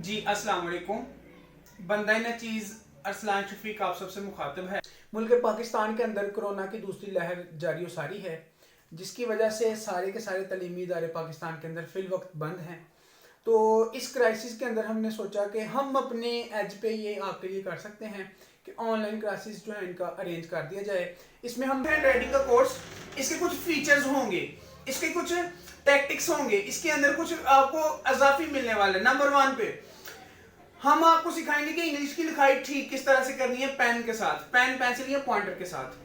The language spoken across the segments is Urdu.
جی السلام علیکم. بندہ نچیز ارسلان شفیق آپ سب سے مخاطب ہے. ملک پاکستان کے اندر کرونا کی دوسری لہر جاری و ساری ہے، جس کی وجہ سے سارے کے سارے تعلیمی ادارے پاکستان کے اندر فی الوقت بند ہیں. تو اس کرائسس کے اندر ہم نے سوچا کہ ہم اپنے ایج پہ یہ آپ کے لیے کر سکتے ہیں کہ آن لائن کلاسز جو ہیں ان کا ارینج کر دیا جائے. اس میں ہم ہینڈ رائٹنگ کا کورس، اس کے کچھ فیچرز ہوں گے، اس کے کچھ ٹیکٹکس ہوں گے، اس کے اندر کچھ آپ کو اضافی ملنے والے. نمبر 1 پہ ہم آپ کو سکھائیں گے کہ انگلش کی لکھائی ٹھیک کس طرح سے کرنی ہے پین کے ساتھ، پین پینسل یا پوائنٹر کے ساتھ.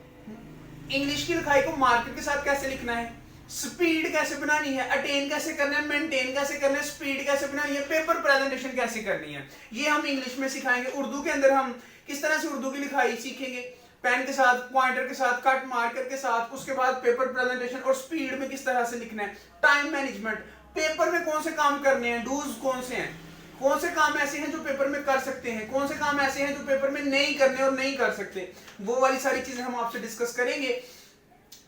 انگلش کی لکھائی کو مارکر کے ساتھ کیسے لکھنا ہے، سپیڈ کیسے بنانی ہے، اٹین کیسے کرنا ہے، مینٹین کیسے کرنا ہے، سپیڈ کیسے بنانی ہے، پیپر پریزنٹیشن کیسے کرنی ہے، یہ ہم انگلش میں سکھائیں گے. اردو کے اندر ہم کس طرح سے اردو کی لکھائی سیکھیں گے، پین کے ساتھ، پوائنٹر کے ساتھ، کٹ مارکر کے ساتھ. اس کے بعد پیپر پریزنٹیشن اور سپیڈ میں کس طرح سے لکھنا ہے. ٹائم مینجمنٹ، پیپر میں کون سے کام کرنے ہیں، ڈوز کون سے ہیں، کون سے کام ایسے ہیں جو پیپر میں کر سکتے ہیں، کون سے کام ایسے ہیں جو پیپر میں نہیں کرنے اور نہیں کر سکتے. وہ والی ساری چیزیں ہم آپ سے ڈسکس کریں گے.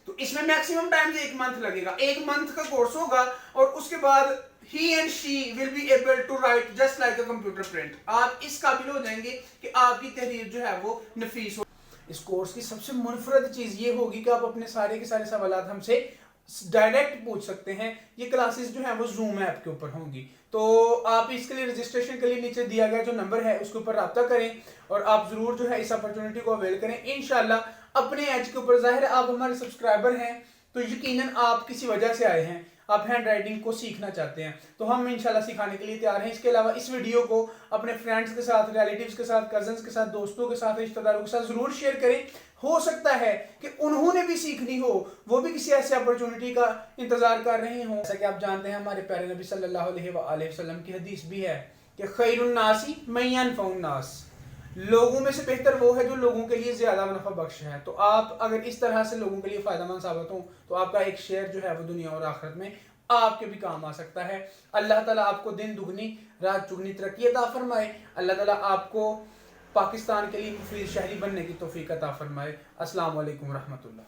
تو اس میں میکسیمم ٹائم 1 منتھ لگے گا، 1 منتھ کا کورس ہوگا. اور اس کے بعد he and she will be able to write just like a computer print. آپ اس قابل ہو جائیں گے کہ آپ کی تحریر جو ہے وہ نفیس ہو. اس کورس کی سب سے منفرد چیز یہ ہوگی کہ آپ اپنے سارے کے سارے سوالات ہم سے ڈائریکٹ پوچھ سکتے ہیں. یہ کلاسز جو ہیں وہ زوم ایپ کے اوپر ہوں گی. تو آپ اس کے لیے رجسٹریشن کے لیے نیچے دیا گیا جو نمبر ہے اس کے اوپر رابطہ کریں اور آپ ضرور جو ہے اس اپرچونٹی کو اویل کریں. انشاءاللہ اپنے ایج کے اوپر، ظاہر ہے آپ ہمارے سبسکرائبر ہیں تو یقیناً آپ کسی وجہ سے آئے ہیں، آپ ہینڈ رائٹنگ کو سیکھنا چاہتے ہیں، تو ہم انشاءاللہ سکھانے کے لیے تیار ہیں. اس کے علاوہ اس ویڈیو کو اپنے فرینڈز کے ساتھ، ریلیٹیوز کے ساتھ، کزنز کے ساتھ، دوستوں کے ساتھ، رشتہ داروں کے ساتھ ضرور شیئر کریں. ہو سکتا ہے کہ انہوں نے بھی سیکھنی ہو، وہ بھی کسی ایسے اپرچونٹی کا انتظار کر رہے ہوں. جیسا کہ آپ جانتے ہیں ہمارے پیارے نبی صلی اللہ علیہ وآلہ وسلم کی حدیث بھی ہے کہ خیر الناس من ینفع الناس، لوگوں میں سے بہتر وہ ہے جو لوگوں کے لیے زیادہ منفع بخش ہے. تو آپ اگر اس طرح سے لوگوں کے لیے فائدہ مند ثابت ہوں تو آپ کا ایک شیئر جو ہے وہ دنیا اور آخرت میں آپ کے بھی کام آ سکتا ہے. اللہ تعالیٰ آپ کو دن دگنی رات چگنی ترقی عطا فرمائے. اللہ تعالیٰ آپ کو پاکستان کے لیے مفید شہری بننے کی توفیق عطا فرمائے. السلام علیکم ورحمۃ اللہ.